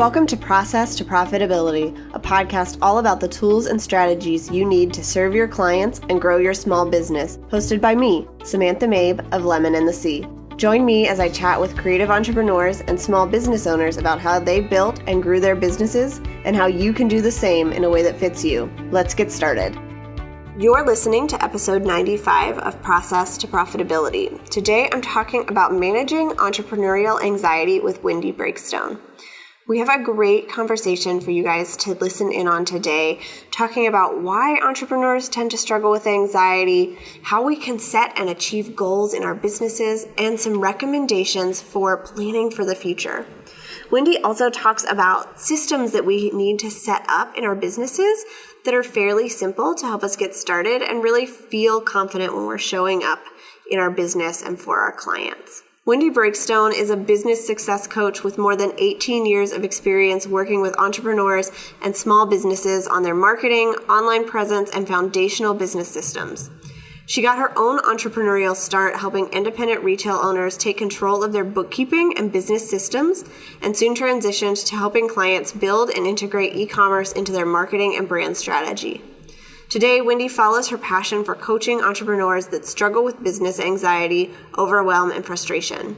Welcome to Process to Profitability, a podcast all about the tools and strategies you need to serve your clients and grow your small business, hosted by me, Samantha Mabe of Lemon and the Sea. Join me as I chat with creative entrepreneurs and small business owners about how they built and grew their businesses and how you can do the same in a way that fits you. Let's get started. You're listening to episode 95 of Process to Profitability. Today, I'm talking about managing entrepreneurial anxiety with Wendy Breakstone. We have a great conversation for you guys to listen in on today, talking about why entrepreneurs tend to struggle with anxiety, how we can set and achieve goals in our businesses, and some recommendations for planning for the future. Wendy also talks about systems that we need to set up in our businesses that are fairly simple to help us get started and really feel confident when we're showing up in our business and for our clients. Wendy Breakstone is a business success coach with more than 18 years of experience working with entrepreneurs and small businesses on their marketing, online presence, and foundational business systems. She got her own entrepreneurial start helping independent retail owners take control of their bookkeeping and business systems, and soon transitioned to helping clients build and integrate e-commerce into their marketing and brand strategy. Today, Wendy follows her passion for coaching entrepreneurs that struggle with business anxiety, overwhelm, and frustration.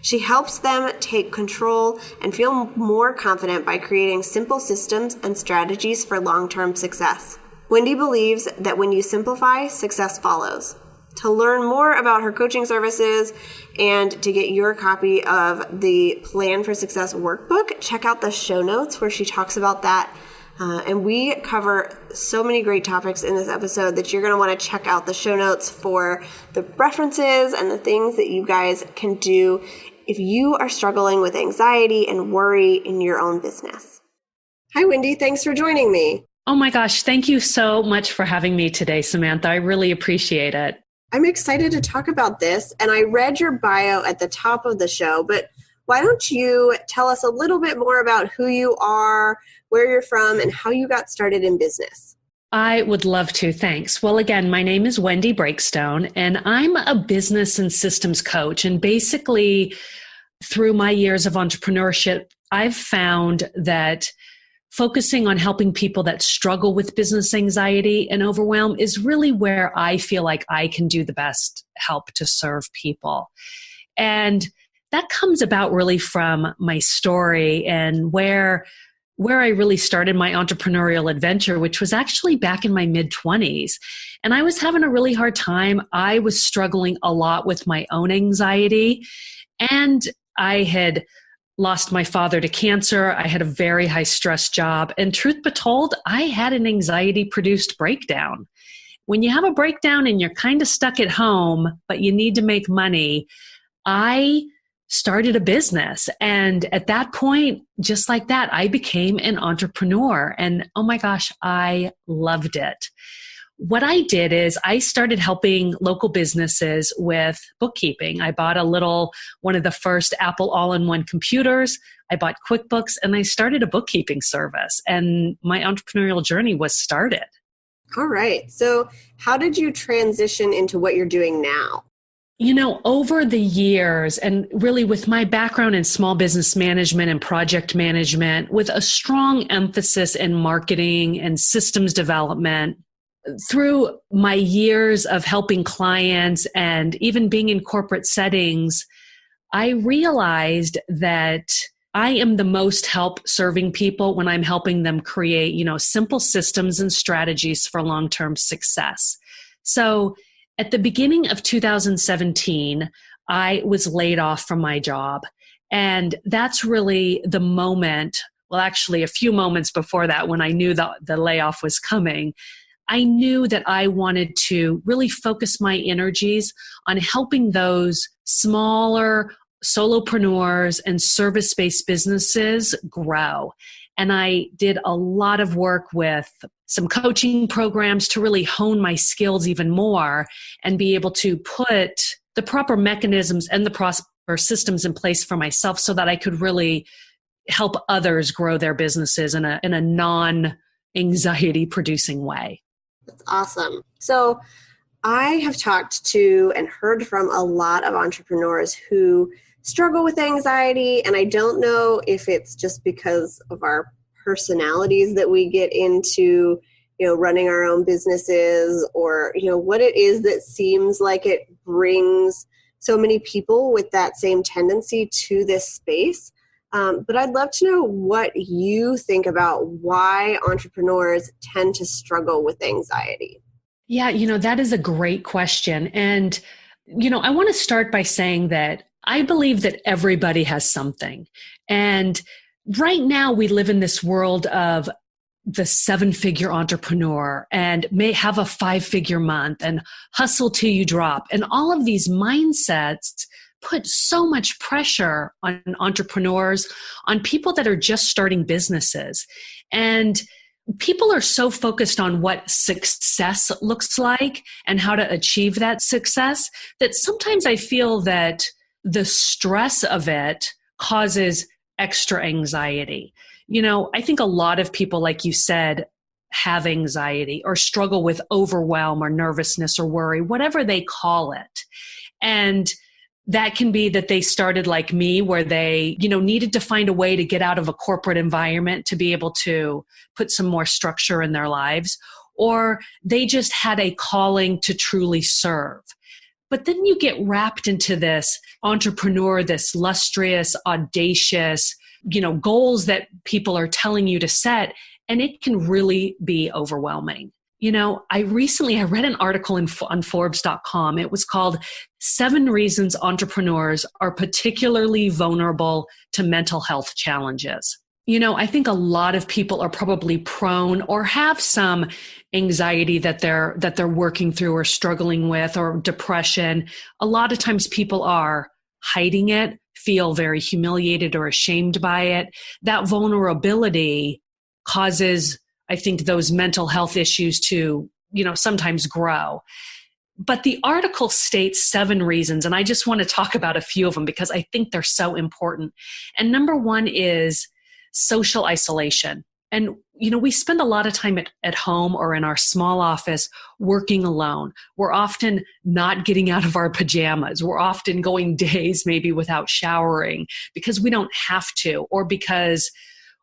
She helps them take control and feel more confident by creating simple systems and strategies for long-term success. Wendy believes that when you simplify, success follows. To learn more about her coaching services and to get your copy of the Plan for Success workbook, check out the show notes where she talks about that. And we cover so many great topics in this episode that you're going to want to check out the show notes for the references and the things that you guys can do if you are struggling with anxiety and worry in your own business. Hi, Wendy. Thanks for joining me. Oh my gosh. Thank you so much for having me today, Samantha. I really appreciate it. I'm excited to talk about this. And I read your bio at the top of the show, but why don't you tell us a little bit more about who you are, where you're from, and how you got started in business? I would love to. Thanks. Well, again, my name is Wendy Breakstone, and I'm a business and systems coach. And basically, through my years of entrepreneurship, I've found that focusing on helping people that struggle with business anxiety and overwhelm is really where I feel like I can do the best help to serve people. And that comes about really from my story and where I really started my entrepreneurial adventure, which was actually back in my mid-20s. And I was having a really hard time. I was struggling a lot with my own anxiety. And I had lost my father to cancer. I had a very high stress job. And truth be told, I had an anxiety-produced breakdown. When you have a breakdown and you're kind of stuck at home, but you need to make money, I started a business. And at that point, just like that, I became an entrepreneur. And oh my gosh, I loved it. What I did is I started helping local businesses with bookkeeping. I bought one of the first Apple all-in-one computers. I bought QuickBooks and I started a bookkeeping service. And my entrepreneurial journey was started. All right. So how did you transition into what you're doing now? You know, over the years, and really with my background in small business management and project management, with a strong emphasis in marketing and systems development, through my years of helping clients and even being in corporate settings, I realized that I am the most help serving people when I'm helping them create, simple systems and strategies for long-term success. So at the beginning of 2017, I was laid off from my job. And that's really the moment, well, actually a few moments before that, when I knew the layoff was coming, I knew that I wanted to really focus my energies on helping those smaller solopreneurs and service-based businesses grow. And I did a lot of work with some coaching programs to really hone my skills even more and be able to put the proper mechanisms and the proper systems in place for myself so that I could really help others grow their businesses in a non-anxiety producing way. That's awesome. So I have talked to and heard from a lot of entrepreneurs who struggle with anxiety. And I don't know if it's just because of our personalities that we get into, running our own businesses, or, what it is that seems like it brings so many people with that same tendency to this space. But I'd love to know what you think about why entrepreneurs tend to struggle with anxiety. Yeah, that is a great question. And, I want to start by saying that I believe that everybody has something. And right now we live in this world of the 7-figure entrepreneur and may have a 5-figure month and hustle till you drop. And all of these mindsets put so much pressure on entrepreneurs, on people that are just starting businesses. And people are so focused on what success looks like and how to achieve that success that sometimes I feel that the stress of it causes extra anxiety. I think a lot of people, like you said, have anxiety or struggle with overwhelm or nervousness or worry, whatever they call it. And that can be that they started like me, where they, needed to find a way to get out of a corporate environment to be able to put some more structure in their lives, or they just had a calling to truly serve. But then you get wrapped into this entrepreneur, this lustrous, audacious, goals that people are telling you to set, and it can really be overwhelming. I read an article on Forbes.com. It was called 7 Reasons Entrepreneurs Are Particularly Vulnerable to Mental Health Challenges. I think a lot of people are probably prone or have some anxiety that they're working through or struggling with, or depression. A lot of times people are hiding it, feel very humiliated or ashamed by it. That vulnerability causes, I think, those mental health issues to, sometimes grow. But the article states 7 reasons, and I just want to talk about a few of them because I think they're so important. And number 1 is social isolation. And, we spend a lot of time at home or in our small office working alone. We're often not getting out of our pajamas. We're often going days maybe without showering because we don't have to, or because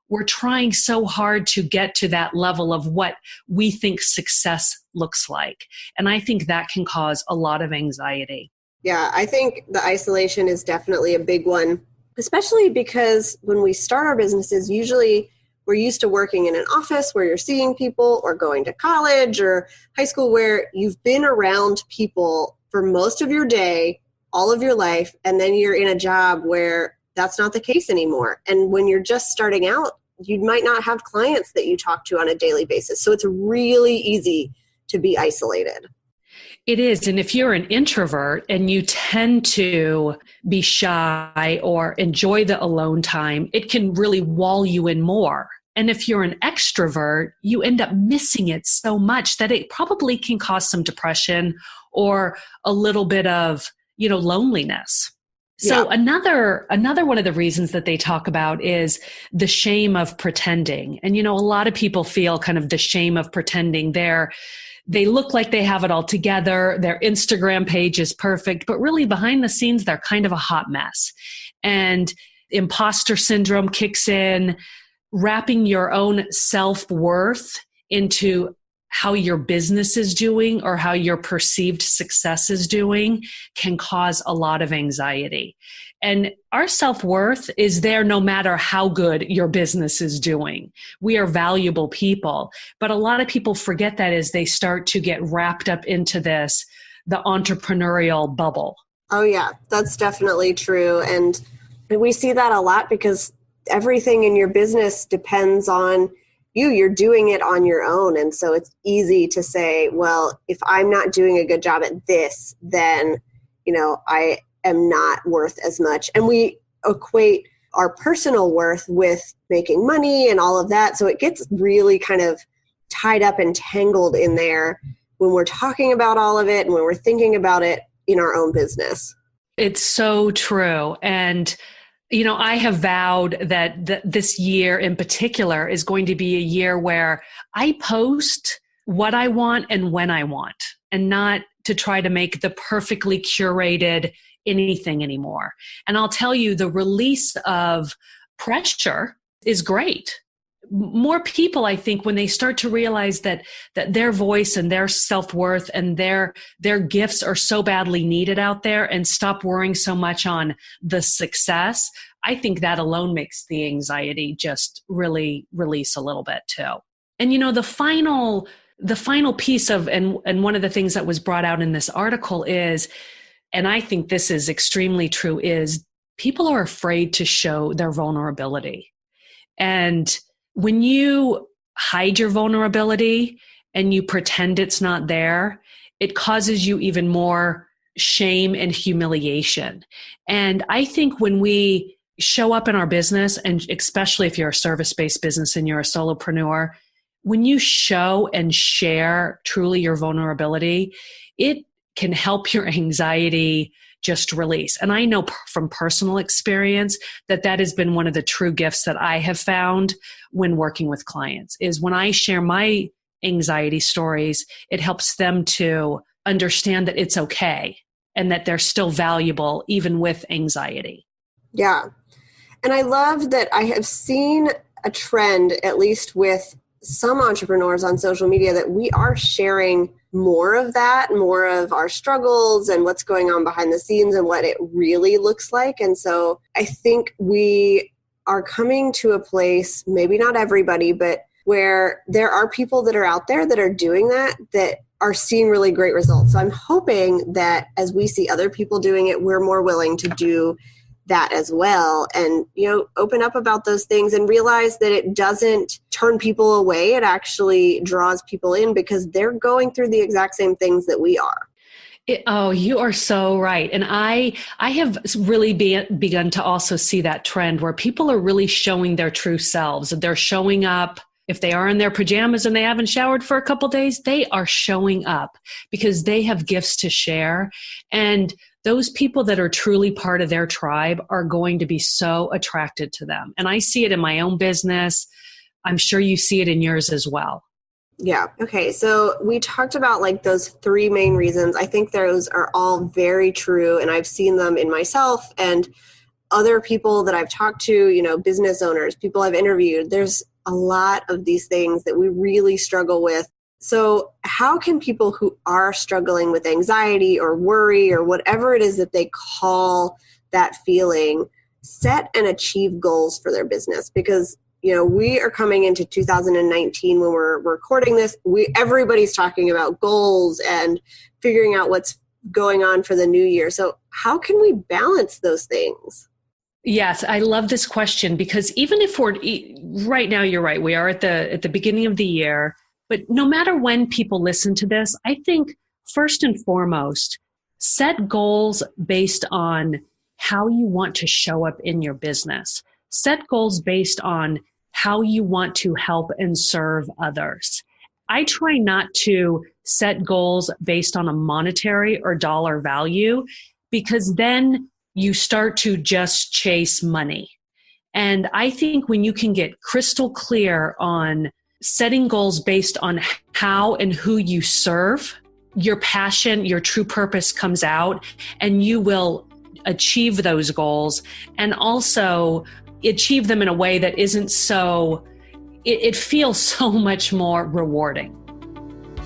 we're trying so hard to get to that level of what we think success looks like. And I think that can cause a lot of anxiety. Yeah, I think the isolation is definitely a big one, especially because when we start our businesses, usually we're used to working in an office where you're seeing people, or going to college or high school where you've been around people for most of your day, all of your life, and then you're in a job where that's not the case anymore. And when you're just starting out, you might not have clients that you talk to on a daily basis. So it's really easy to be isolated. It is. And if you're an introvert and you tend to be shy or enjoy the alone time, it can really wall you in more. And if you're an extrovert, you end up missing it so much that it probably can cause some depression or a little bit of, loneliness. So another one of the reasons that they talk about is the shame of pretending. And, a lot of people feel kind of the shame of pretending. They look like they have it all together. Their Instagram page is perfect, but really behind the scenes, they're kind of a hot mess. And imposter syndrome kicks in. Wrapping your own self-worth into how your business is doing or how your perceived success is doing can cause a lot of anxiety. And our self-worth is there no matter how good your business is doing. We are valuable people. But a lot of people forget that as they start to get wrapped up into the entrepreneurial bubble. Oh, yeah, that's definitely true. And we see that a lot because everything in your business depends on you. You're doing it on your own. And so it's easy to say, well, if I'm not doing a good job at this, then, I am not worth as much. And we equate our personal worth with making money and all of that. So it gets really kind of tied up and tangled in there when we're talking about all of it and when we're thinking about it in our own business. It's so true. And I have vowed that this year in particular is going to be a year where I post what I want and when I want, and not to try to make the perfectly curated anything anymore. And I'll tell you, the release of pressure is great. More people, I think, when they start to realize that their voice and their self-worth and their gifts are so badly needed out there, and stop worrying so much on the success, I think that alone makes the anxiety just really release a little bit too. And the final piece of, and one of the things that was brought out in this article is, and I think this is extremely true, is people are afraid to show their vulnerability. And when you hide your vulnerability and you pretend it's not there, it causes you even more shame and humiliation. And I think when we show up in our business, and especially if you're a service-based business and you're a solopreneur, when you show and share truly your vulnerability, it can help your anxiety just release. And I know from personal experience that has been one of the true gifts that I have found when working with clients, is when I share my anxiety stories, it helps them to understand that it's okay and that they're still valuable even with anxiety. Yeah. And I love that I have seen a trend, at least with some entrepreneurs on social media, that we are sharing more of that, more of our struggles and what's going on behind the scenes and what it really looks like. And so I think we are coming to a place, maybe not everybody, but where there are people that are out there that are doing that are seeing really great results. So I'm hoping that as we see other people doing it, we're more willing to do that as well, and open up about those things and realize that it doesn't turn people away. It actually draws people in because they're going through the exact same things that we are. You are so right. And I have really begun to also see that trend where people are really showing their true selves. They're showing up. If they are in their pajamas and they haven't showered for a couple days, they are showing up because they have gifts to share. And those people that are truly part of their tribe are going to be so attracted to them. And I see it in my own business. I'm sure you see it in yours as well. Yeah. Okay. So we talked about those three main reasons. I think those are all very true. And I've seen them in myself and other people that I've talked to, business owners, people I've interviewed. There's a lot of these things that we really struggle with. So how can people who are struggling with anxiety or worry or whatever it is that they call that feeling set and achieve goals for their business? Because, we are coming into 2019 when we're recording this. Everybody's talking about goals and figuring out what's going on for the new year. So how can we balance those things? Yes, I love this question because even if we're right now, you're right. We are at the beginning of the year, but no matter when people listen to this, I think first and foremost, set goals based on how you want to show up in your business. Set goals based on how you want to help and serve others. I try not to set goals based on a monetary or dollar value because then you start to just chase money. And I think when you can get crystal clear on setting goals based on how and who you serve, your passion, your true purpose comes out and you will achieve those goals and also achieve them in a way that isn't it feels so much more rewarding.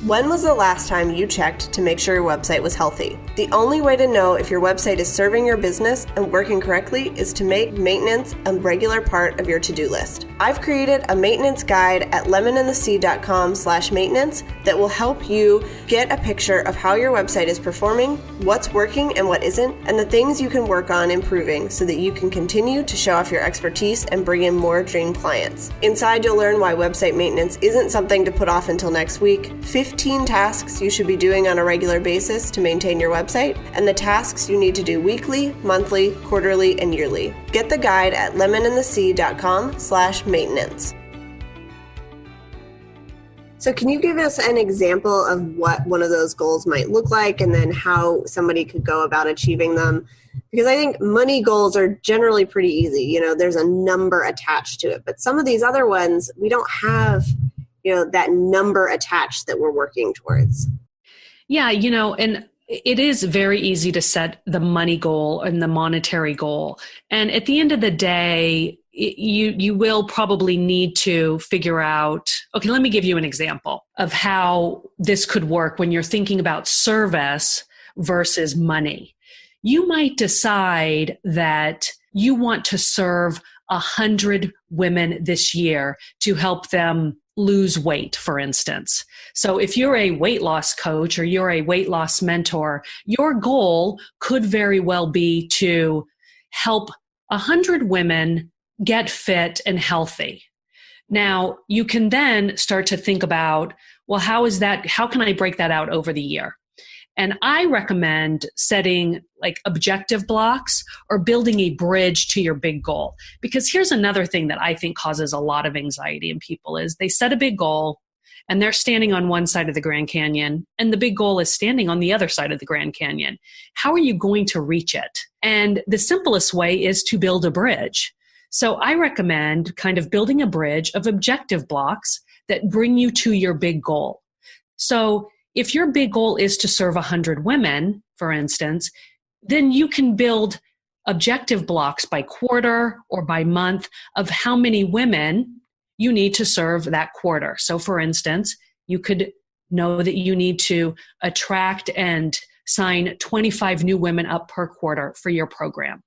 When was the last time you checked to make sure your website was healthy? The only way to know if your website is serving your business and working correctly is to make maintenance a regular part of your to-do list. I've created a maintenance guide at lemonandthesea.com/maintenance that will help you get a picture of how your website is performing, what's working and what isn't, and the things you can work on improving so that you can continue to show off your expertise and bring in more dream clients. Inside, you'll learn why website maintenance isn't something to put off until next week, 15 tasks you should be doing on a regular basis to maintain your website, and the tasks you need to do weekly, monthly, quarterly, and yearly. Get the guide at lemonandthesea.com/maintenance. So can you give us an example of what one of those goals might look like and then how somebody could go about achieving them? Because I think money goals are generally pretty easy. There's a number attached to it, but some of these other ones, we don't have that number attached that we're working towards. Yeah, and it is very easy to set the money goal and the monetary goal. And at the end of the day, you will probably need to figure out, okay, let me give you an example of how this could work when you're thinking about service versus money. You might decide that you want to serve 100 women this year to help them lose weight, for instance. So if you're a weight loss coach or you're a weight loss mentor, your goal could very well be to help 100 women get fit and healthy. Now, you can then start to think about, well, how can I break that out over the year? And I recommend setting like objective blocks or building a bridge to your big goal. Because here's another thing that I think causes a lot of anxiety in people is they set a big goal and they're standing on one side of the Grand Canyon and the big goal is standing on the other side of the Grand Canyon. How are you going to reach it? And the simplest way is to build a bridge. So I recommend kind of building a bridge of objective blocks that bring you to your big goal. So if your big goal is to serve 100 women, for instance, then you can build objective blocks by quarter or by month of how many women you need to serve that quarter. So for instance, you could know that you need to attract and sign 25 new women up per quarter for your program.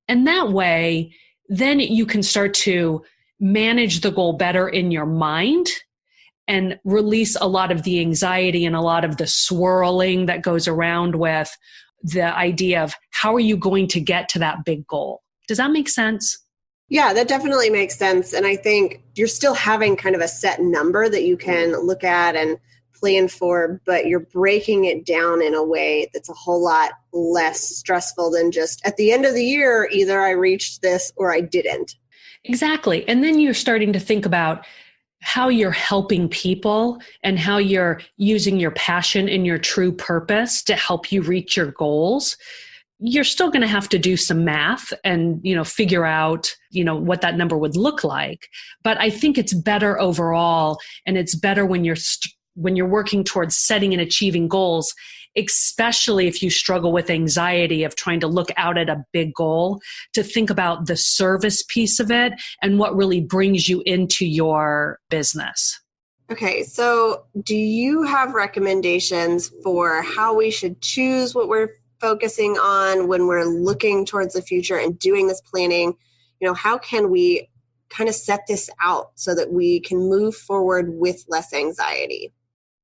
And that way, then you can start to manage the goal better in your mind and release a lot of the anxiety and a lot of the swirling that goes around with the idea of how are you going to get to that big goal? Does that make sense? Yeah, that definitely makes sense. And I think you're still having kind of a set number that you can look at and plan for, but you're breaking it down in a way that's a whole lot less stressful than just at the end of the year, either I reached this or I didn't. Exactly. And then you're starting to think about how you're helping people and how you're using your passion and your true purpose to help you reach your goals. You're still going to have to do some math and, figure out, what that number would look like. But I think it's better overall. And it's better when you're working towards setting and achieving goals, especially if you struggle with anxiety of trying to look out at a big goal, to think about the service piece of it and what really brings you into your business. Okay, so do you have recommendations for how we should choose what we're focusing on when we're looking towards the future and doing this planning? How can we kind of set this out so that we can move forward with less anxiety?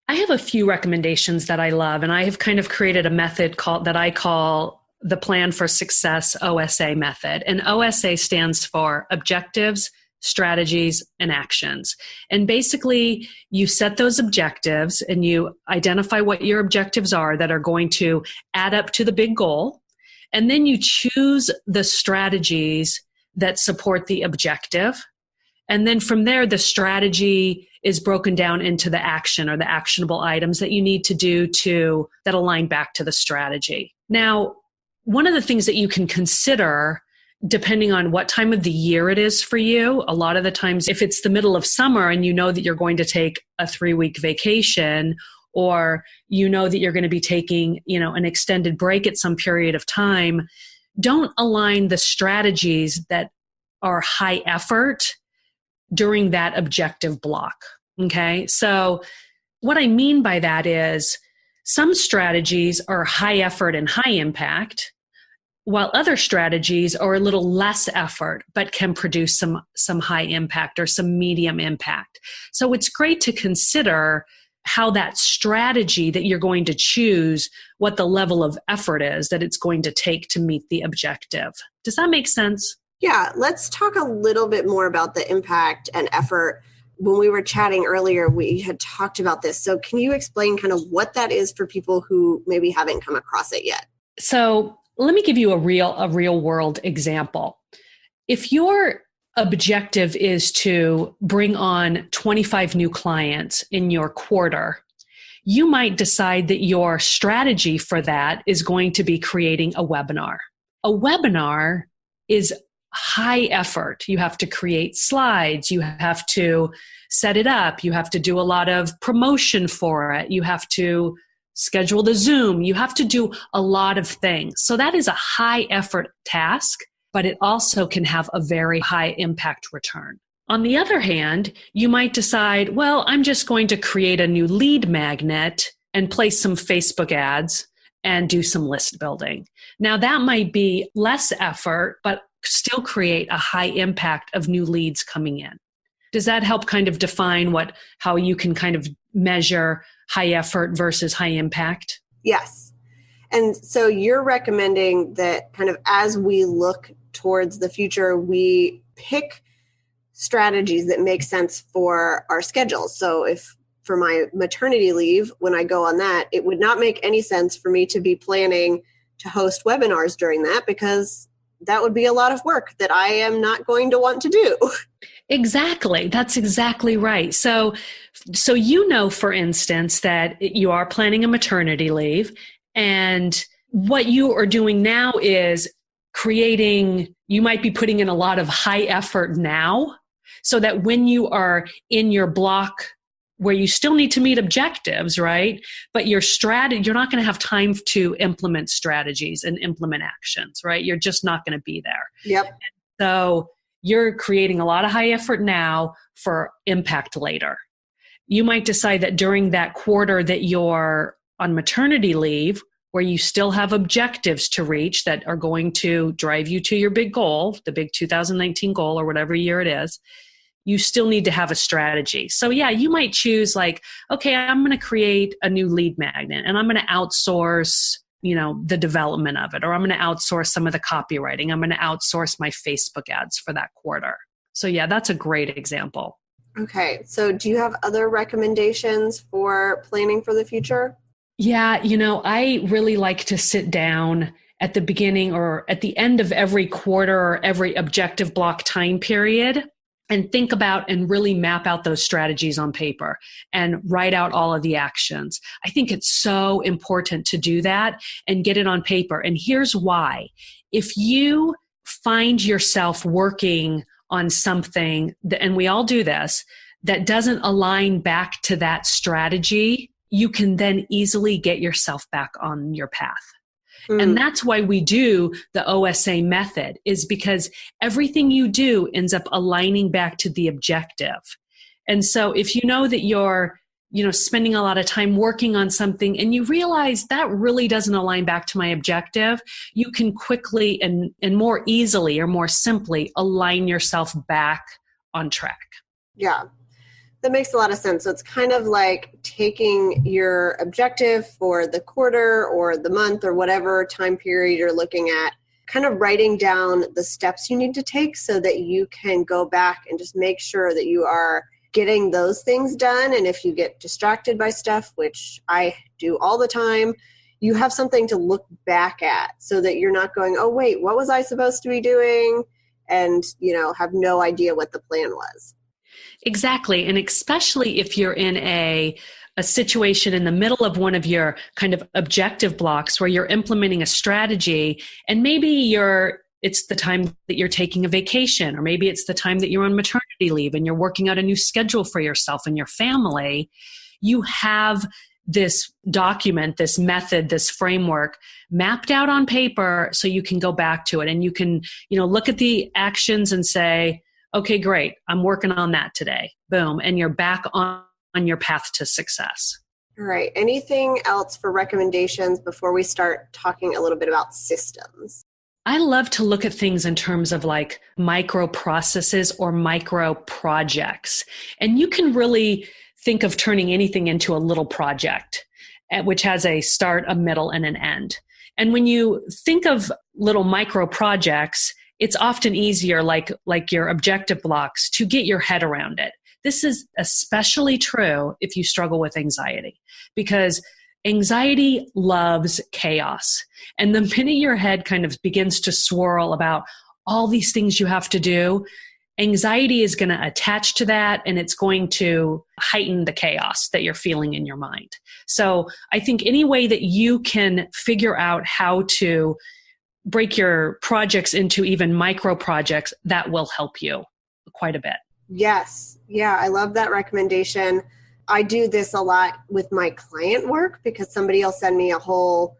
I have a few recommendations that I love, and I have kind of created a method that I call the Plan for Success OSA Method. And OSA stands for Objectives, Strategies, and Actions. And basically, you set those objectives and you identify what your objectives are that are going to add up to the big goal. And then you choose the strategies that support the objective. And then from there, the strategy is broken down into the action or the actionable items that you need to do that align back to the strategy. Now, one of the things that you can consider, depending on what time of the year it is for you, a lot of the times, if it's the middle of summer and you know that you're going to take a 3-week vacation, or you know that you're going to be taking, an extended break at some period of time, don't align the strategies that are high effort during that objective block. Okay. So what I mean by that is some strategies are high effort and high impact, while other strategies are a little less effort, but can produce some high impact or some medium impact. So it's great to consider how that strategy that you're going to choose, what the level of effort is that it's going to take to meet the objective. Does that make sense? Yeah, let's talk a little bit more about the impact and effort. When we were chatting earlier, we had talked about this. So can you explain kind of what that is for people who maybe haven't come across it yet? So let me give you a real world example. If your objective is to bring on 25 new clients in your quarter, you might decide that your strategy for that is going to be creating a webinar. A webinar is high effort. You have to create slides. You have to set it up. You have to do a lot of promotion for it. You have to schedule the Zoom. You have to do a lot of things. So that is a high effort task, but it also can have a very high impact return. On the other hand, you might decide, well, I'm just going to create a new lead magnet and place some Facebook ads and do some list building. Now that might be less effort, but still create a high impact of new leads coming in. Does that help kind of define how you can kind of measure high effort versus high impact? Yes. And so you're recommending that kind of as we look towards the future, we pick strategies that make sense for our schedules. So if for my maternity leave, when I go on that, it would not make any sense for me to be planning to host webinars during that, because that would be a lot of work that I am not going to want to do. Exactly. That's exactly right. So for instance, that you are planning a maternity leave, and what you are doing now is you might be putting in a lot of high effort now, so that when you are in your block where you still need to meet objectives, right? But you're not going to have time to implement strategies and implement actions, right? You're just not going to be there. Yep. So you're creating a lot of high effort now for impact later. You might decide that during that quarter that you're on maternity leave, where you still have objectives to reach that are going to drive you to your big goal, the big 2019 goal or whatever year it is, you still need to have a strategy. So yeah, you might choose okay, I'm going to create a new lead magnet and I'm going to outsource, the development of it, or I'm going to outsource some of the copywriting. I'm going to outsource my Facebook ads for that quarter. So yeah, that's a great example. Okay. So do you have other recommendations for planning for the future? Yeah, I really like to sit down at the beginning or at the end of every quarter or every objective block time period and think about and really map out those strategies on paper and write out all of the actions. I think it's so important to do that and get it on paper. And here's why. If you find yourself working on something, and we all do this, that doesn't align back to that strategy, you can then easily get yourself back on your path. And that's why we do the OSA method, is because everything you do ends up aligning back to the objective. And so if you know that you're, spending a lot of time working on something and you realize that really doesn't align back to my objective, you can quickly and more easily or more simply align yourself back on track. Yeah. That makes a lot of sense. So it's kind of like taking your objective for the quarter or the month or whatever time period you're looking at, kind of writing down the steps you need to take so that you can go back and just make sure that you are getting those things done. And if you get distracted by stuff, which I do all the time, you have something to look back at so that you're not going, oh, wait, what was I supposed to be doing? And, have no idea what the plan was. Exactly. And especially if you're in a situation in the middle of one of your kind of objective blocks where you're implementing a strategy, and maybe it's the time that you're taking a vacation, or maybe it's the time that you're on maternity leave and you're working out a new schedule for yourself and your family, you have this document, this method, this framework mapped out on paper so you can go back to it and you can, look at the actions and say, okay, great, I'm working on that today. Boom. And you're back on your path to success. All right. Anything else for recommendations before we start talking a little bit about systems? I love to look at things in terms of micro processes or micro projects. And you can really think of turning anything into a little project, which has a start, a middle, and an end. And when you think of little micro projects, it's often easier, like your objective blocks, to get your head around it. This is especially true if you struggle with anxiety, because anxiety loves chaos. And the minute your head kind of begins to swirl about all these things you have to do, anxiety is going to attach to that, and it's going to heighten the chaos that you're feeling in your mind. So I think any way that you can figure out how to break your projects into even micro projects, that will help you quite a bit. Yes. Yeah, I love that recommendation. I do this a lot with my client work because somebody will send me a whole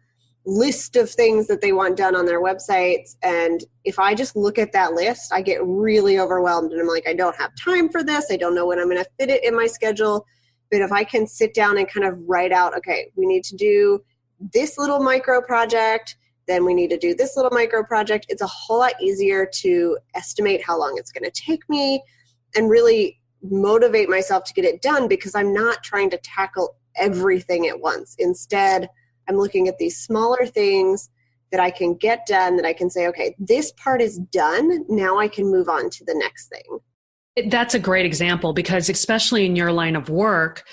list of things that they want done on their websites. And if I just look at that list, I get really overwhelmed and I'm like, I don't have time for this. I don't know when I'm going to fit it in my schedule. But if I can sit down and kind of write out, okay, we need to do this little micro project, then we need to do this little micro project. It's a whole lot easier to estimate how long it's going to take me and really motivate myself to get it done because I'm not trying to tackle everything at once. Instead, I'm looking at these smaller things that I can get done, that I can say, okay, this part is done. Now I can move on to the next thing. That's a great example because especially in your line of work,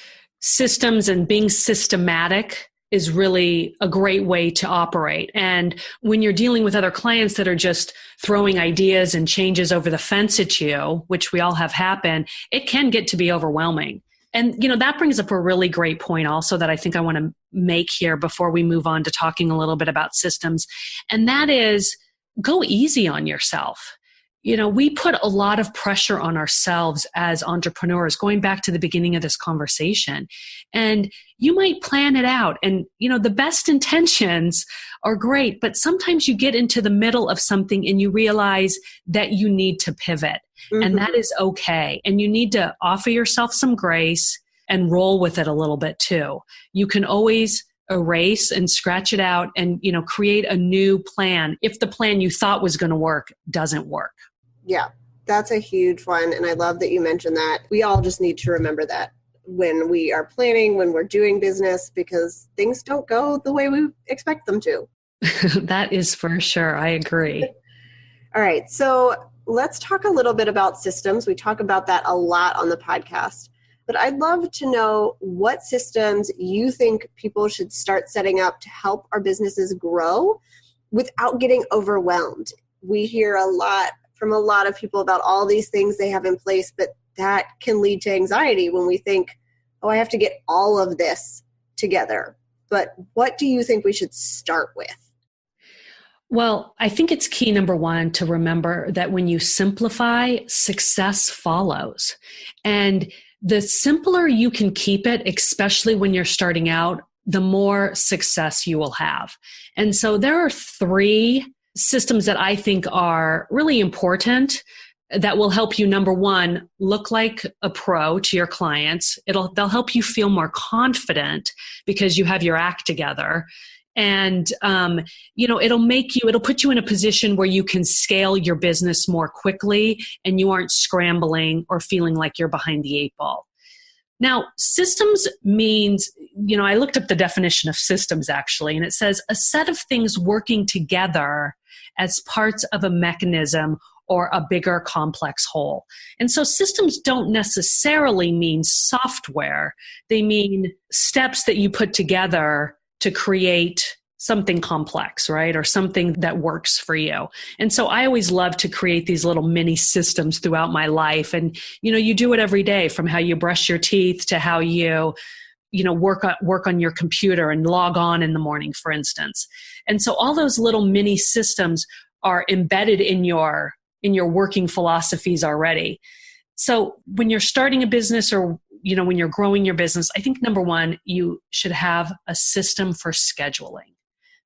systems and being systematic is really a great way to operate. And when you're dealing with other clients that are just throwing ideas and changes over the fence at you, which we all have happen, it can get to be overwhelming. And, that brings up a really great point also that I think I want to make here before we move on to talking a little bit about systems. And that is, go easy on yourself. We put a lot of pressure on ourselves as entrepreneurs, going back to the beginning of this conversation. And you might plan it out. And, the best intentions are great, but sometimes you get into the middle of something and you realize that you need to pivot. Mm-hmm. And that is okay. And you need to offer yourself some grace and roll with it a little bit too. You can always erase and scratch it out and, create a new plan if the plan you thought was going to work doesn't work. Yeah, that's a huge one. And I love that you mentioned that. We all just need to remember that when we are planning, when we're doing business, because things don't go the way we expect them to. That is for sure. I agree. All right. So let's talk a little bit about systems. We talk about that a lot on the podcast. But I'd love to know what systems you think people should start setting up to help our businesses grow without getting overwhelmed. We hear a lot from a lot of people about all these things they have in place, but that can lead to anxiety when we think, oh, I have to get all of this together. But what do you think we should start with? Well, I think it's key, number one, to remember that when you simplify, success follows. And the simpler you can keep it, especially when you're starting out, the more success you will have. And so there are 3 systems that I think are really important that will help you, number one, look like a pro to your clients. They'll help you feel more confident because you have your act together. And, it'll put you in a position where you can scale your business more quickly and you aren't scrambling or feeling like you're behind the 8 ball. Now, systems means, I looked up the definition of systems actually, and it says a set of things working together as parts of a mechanism or a bigger complex whole. And so systems don't necessarily mean software. They mean steps that you put together to create something complex, right? Or something that works for you. And so I always love to create these little mini systems throughout my life. And, you do it every day, from how you brush your teeth to how you work on your computer and log on in the morning, for instance. And so all those little mini systems are embedded in your working philosophies already. So when you're starting a business or, when you're growing your business, I think number one, you should have a system for scheduling.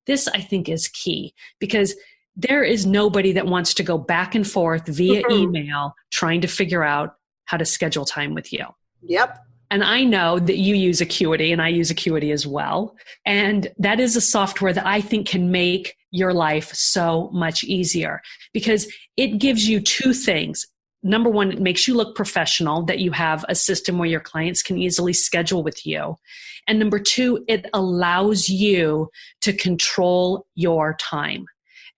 This, I think, is key because there is nobody that wants to go back and forth via email trying to figure out how to schedule time with you. Yep. And I know that you use Acuity and I use Acuity as well. And that is a software that I think can make your life so much easier because it gives you 2 things. Number one, it makes you look professional, that you have a system where your clients can easily schedule with you. And number 2, it allows you to control your time.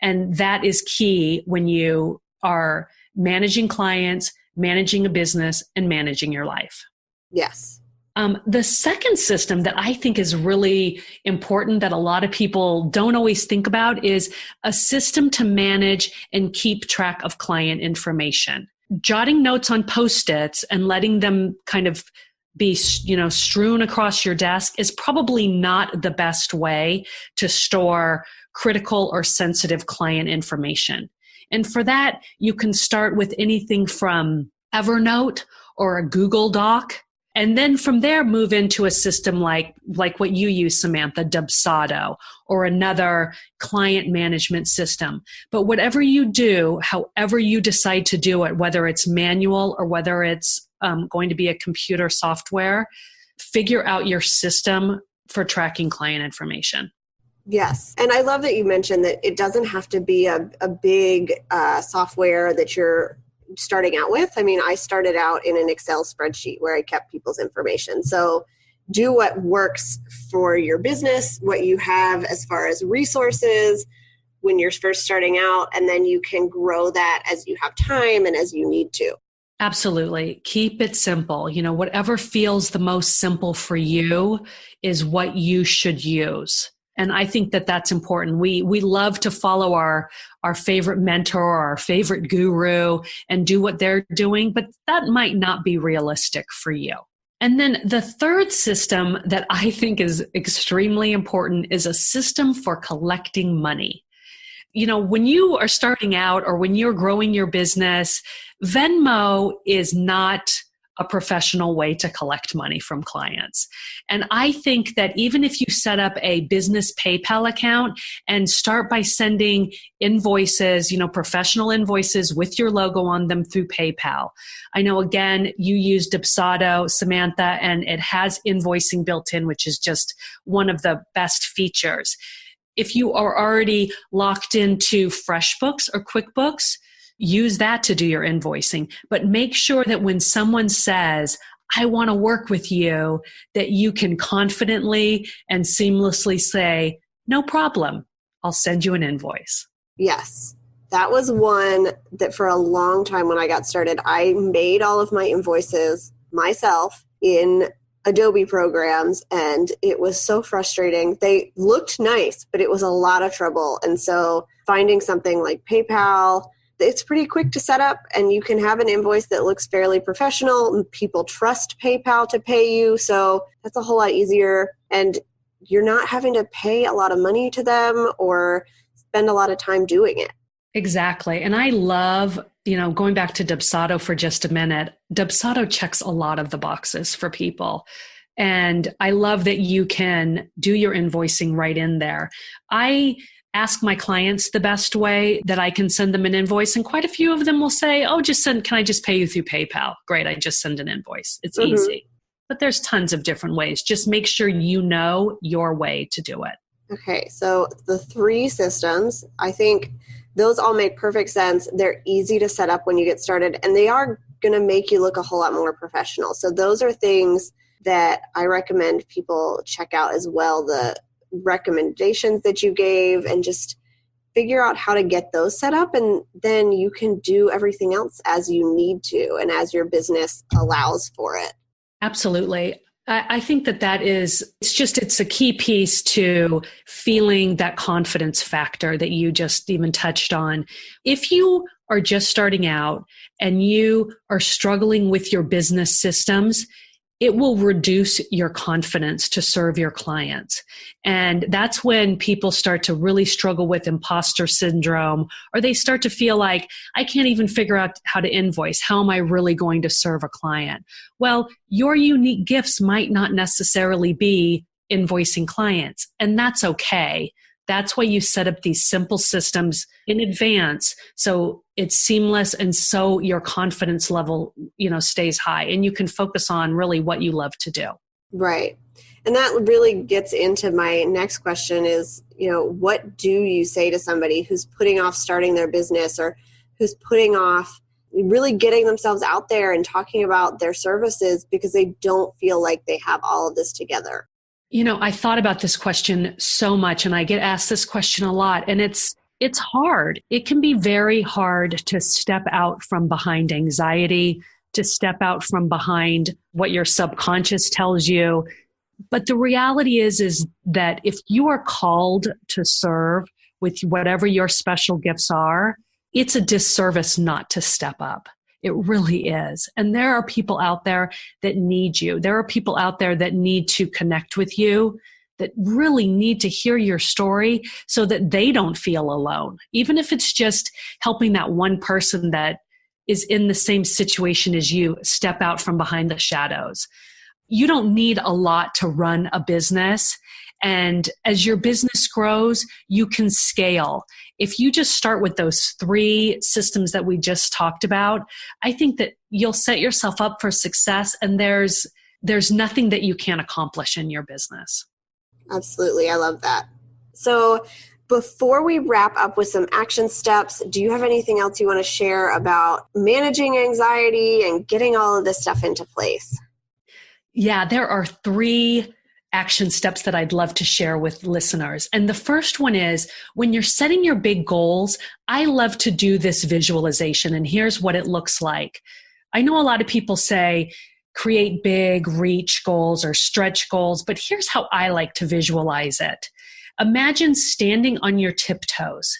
And that is key when you are managing clients, managing a business, and managing your life. Yes. The second system that I think is really important that a lot of people don't always think about is a system to manage and keep track of client information. Jotting notes on Post-its and letting them kind of be, strewn across your desk is probably not the best way to store critical or sensitive client information. And for that, you can start with anything from Evernote or a Google Doc. And then from there, move into a system like what you use, Samantha, Dubsado, or another client management system. But whatever you do, however you decide to do it, whether it's manual or whether it's going to be a computer software, figure out your system for tracking client information. Yes. And I love that you mentioned that it doesn't have to be a big software that you're starting out with. I mean, I started out in an Excel spreadsheet where I kept people's information. So do what works for your business, what you have as far as resources when you're first starting out, and then you can grow that as you have time and as you need to. Absolutely. Keep it simple. Whatever feels the most simple for you is what you should use. And I think that that's important. We love to follow our favorite mentor or our favorite guru and do what they're doing, but that might not be realistic for you. And then the third system that I think is extremely important is a system for collecting money. When you are starting out or when you're growing your business, Venmo is not a professional way to collect money from clients. And I think that even if you set up a business PayPal account and start by sending invoices, professional invoices with your logo on them through PayPal. I know, again, you use Dubsado, Samantha, and it has invoicing built in, which is just one of the best features. If you are already locked into FreshBooks or QuickBooks, use that to do your invoicing. But make sure that when someone says, I want to work with you, that you can confidently and seamlessly say, no problem, I'll send you an invoice. Yes. That was one that for a long time when I got started, I made all of my invoices myself in Adobe programs, and it was so frustrating. They looked nice, but it was a lot of trouble. And so finding something like PayPal, it's pretty quick to set up, and you can have an invoice that looks fairly professional. People trust PayPal to pay you, so that's a whole lot easier. And you're not having to pay a lot of money to them or spend a lot of time doing it. Exactly. And I love, going back to Dubsado for just a minute, Dubsado checks a lot of the boxes for people. And I love that you can do your invoicing right in there. I ask my clients the best way that I can send them an invoice. And quite a few of them will say, can I just pay you through PayPal? Great, I just send an invoice. It's easy. But there's tons of different ways. Just make sure you know your way to do it. Okay, so the 3 systems, I think those all make perfect sense. They're easy to set up when you get started, and they are going to make you look a whole lot more professional. So those are things that I recommend people check out as well. The recommendations that you gave, and just figure out how to get those set up, and then you can do everything else as you need to and as your business allows for it. Absolutely. I think it's a key piece to feeling that confidence factor that you just even touched on. If you are just starting out and you are struggling with your business systems, it will reduce your confidence to serve your clients. And that's when people start to really struggle with imposter syndrome, or they start to feel like, I can't even figure out how to invoice. How am I really going to serve a client? Well, your unique gifts might not necessarily be invoicing clients, and that's okay. That's why you set up these simple systems in advance so it's seamless and so your confidence level, stays high and you can focus on really what you love to do. Right. And that really gets into my next question is, what do you say to somebody who's putting off starting their business or who's putting off really getting themselves out there and talking about their services because they don't feel like they have all of this together? I thought about this question so much, and I get asked this question a lot, and it's hard. It can be very hard to step out from behind anxiety, to step out from behind what your subconscious tells you. But the reality is that if you are called to serve with whatever your special gifts are, it's a disservice not to step up. It really is. And there are people out there that need you. There are people out there that need to connect with you, that really need to hear your story so that they don't feel alone. Even if it's just helping that one person that is in the same situation as you step out from behind the shadows. you don't need a lot to run a business. And as your business grows, you can scale. If you just start with those 3 systems that we just talked about, I think that you'll set yourself up for success, and there's nothing that you can't accomplish in your business. Absolutely. I love that. So before we wrap up with some action steps, do you have anything else you want to share about managing anxiety and getting all of this stuff into place? Yeah, there are 3 action steps that I'd love to share with listeners. And the first one is, when you're setting your big goals, I love to do this visualization, and here's what it looks like. I know a lot of people say, create big reach goals or stretch goals, but here's how I like to visualize it. Imagine standing on your tiptoes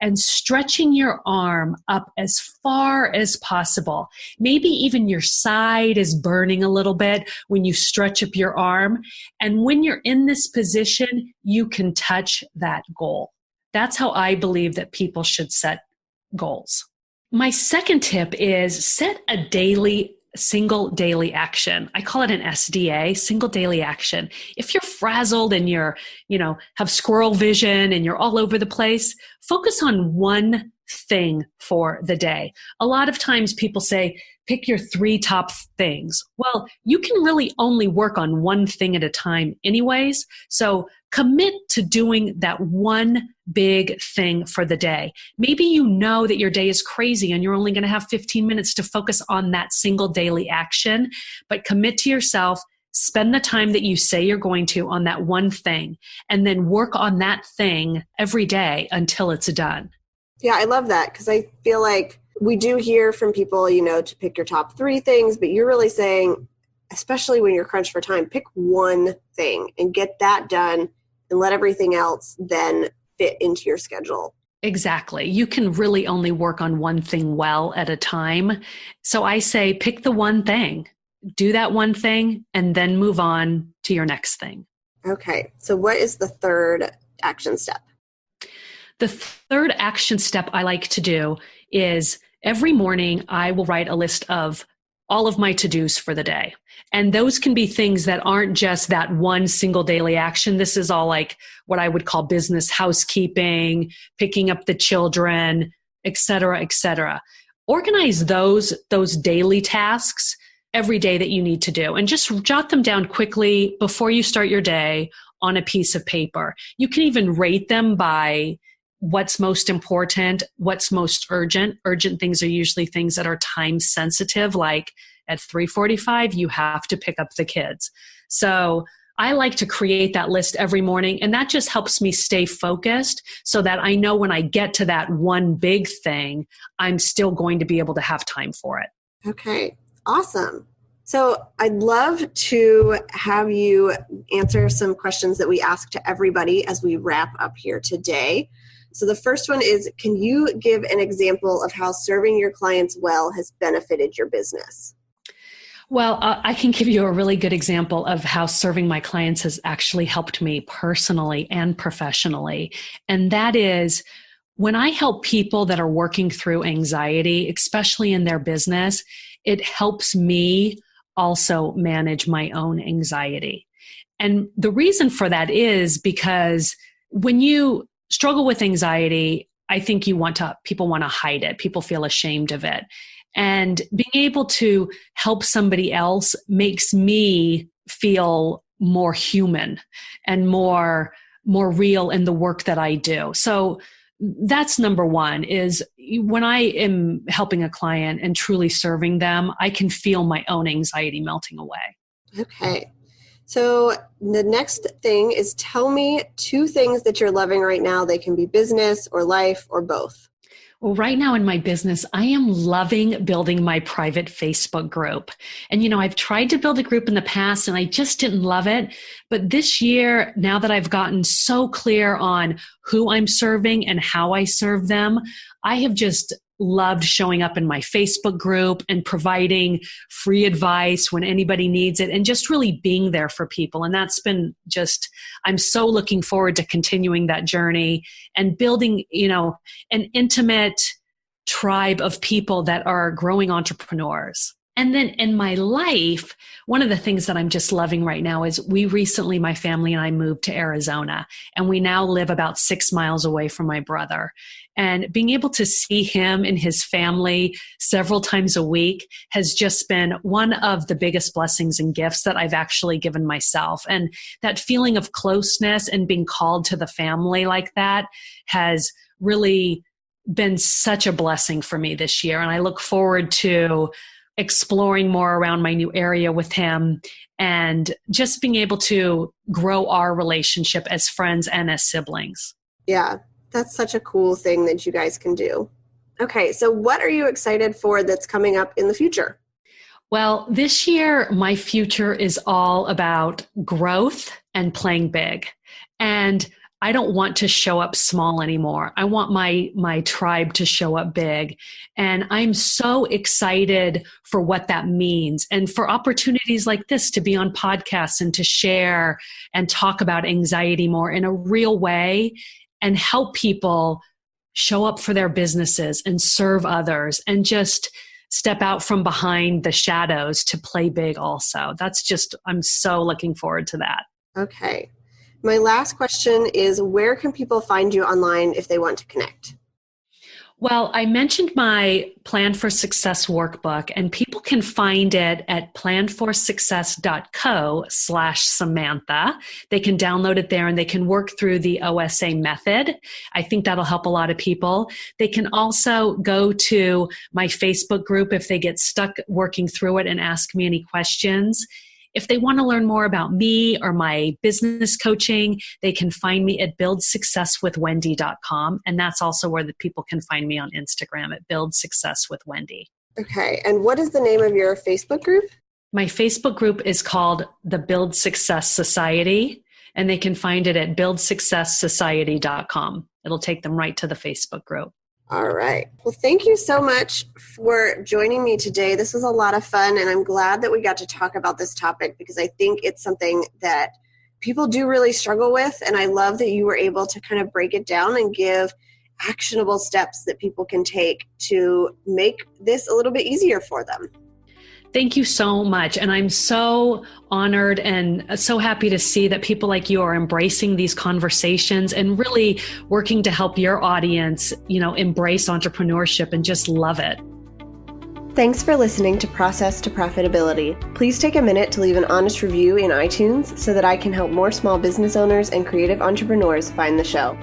and stretching your arm up as far as possible. Maybe even your side is burning a little bit when you stretch up your arm. And when you're in this position, you can touch that goal. That's how I believe that people should set goals. My second tip is set a single daily action. I call it an SDA, single daily action. If you're frazzled and have squirrel vision and you're all over the place, focus on one thing for the day. A lot of times people say, pick your 3 top things. Well, you can really only work on one thing at a time anyways. So commit to doing that one big thing for the day. Maybe you know that your day is crazy and you're only going to have 15 minutes to focus on that single daily action, but commit to yourself, spend the time that you say you're going to on that one thing, and then work on that thing every day until it's done. Yeah, I love that, because I feel like we do hear from people, to pick your top 3 things, but you're really saying, especially when you're crunched for time, pick one thing and get that done and let everything else then fit into your schedule. Exactly. You can really only work on one thing well at a time. So I say, pick the one thing, do that one thing, and then move on to your next thing. Okay. So what is the third action step? The third action step I like to do is every morning I will write a list of all of my to-dos for the day. And those can be things that aren't just that one single daily action. This is all like what I would call business housekeeping, picking up the children, et cetera, et cetera. Organize those daily tasks every day that you need to do, and just jot them down quickly before you start your day on a piece of paper. You can even rate them by what's most important, what's most urgent. Urgent things are usually things that are time sensitive, like at 3:45, you have to pick up the kids. So I like to create that list every morning, and that just helps me stay focused so that I know when I get to that one big thing, I'm still going to be able to have time for it. Okay, awesome. So I'd love to have you answer some questions that we ask to everybody as we wrap up here today. So the first one is, can you give an example of how serving your clients well has benefited your business? Well, I can give you a really good example of how serving my clients has actually helped me personally and professionally. And that is, when I help people that are working through anxiety, especially in their business, it helps me also manage my own anxiety. And the reason for that is because when you struggle with anxiety, I think people want to hide it. People feel ashamed of it. And being able to help somebody else makes me feel more human and more real in the work that I do. So that's number one, is when I am helping a client and truly serving them, I can feel my own anxiety melting away. Okay. So the next thing is, tell me 2 things that you're loving right now. They can be business or life or both. Well, right now in my business, I am loving building my private Facebook group. And, I've tried to build a group in the past and I just didn't love it. But this year, now that I've gotten so clear on who I'm serving and how I serve them, I have just loved showing up in my Facebook group and providing free advice when anybody needs it and just really being there for people. And that's been I'm so looking forward to continuing that journey and building, an intimate tribe of people that are growing entrepreneurs. And then in my life, one of the things that I'm just loving right now is we recently, my family and I moved to Arizona, and we now live about 6 miles away from my brother. And being able to see him and his family several times a week has just been one of the biggest blessings and gifts that I've actually given myself. And that feeling of closeness and being called to the family like that has really been such a blessing for me this year. And I look forward to exploring more around my new area with him and just being able to grow our relationship as friends and as siblings. Yeah, that's such a cool thing that you guys can do. Okay, so what are you excited for that's coming up in the future? Well, this year, my future is all about growth and playing big. And I don't want to show up small anymore. I want my tribe to show up big. And I'm so excited for what that means and for opportunities like this to be on podcasts and to share and talk about anxiety more in a real way and help people show up for their businesses and serve others and just step out from behind the shadows to play big also. I'm so looking forward to that. Okay. My last question is, where can people find you online if they want to connect? Well, I mentioned my Plan for Success workbook, and people can find it at planforsuccess.co/Samantha. They can download it there and they can work through the OSA method. I think that'll help a lot of people. They can also go to my Facebook group if they get stuck working through it and ask me any questions. If they want to learn more about me or my business coaching, they can find me at buildsuccesswithwendy.com. And that's also where the people can find me on Instagram at buildsuccesswithwendy. Okay. And what is the name of your Facebook group? My Facebook group is called the Build Success Society, and they can find it at buildsuccesssociety.com. It'll take them right to the Facebook group. All right. Well, thank you so much for joining me today. This was a lot of fun, and I'm glad that we got to talk about this topic because I think it's something that people do really struggle with, and I love that you were able to kind of break it down and give actionable steps that people can take to make this a little bit easier for them. Thank you so much. And I'm so honored and so happy to see that people like you are embracing these conversations and really working to help your audience, embrace entrepreneurship and just love it. Thanks for listening to Process to Profitability. Please take a minute to leave an honest review in iTunes so that I can help more small business owners and creative entrepreneurs find the show.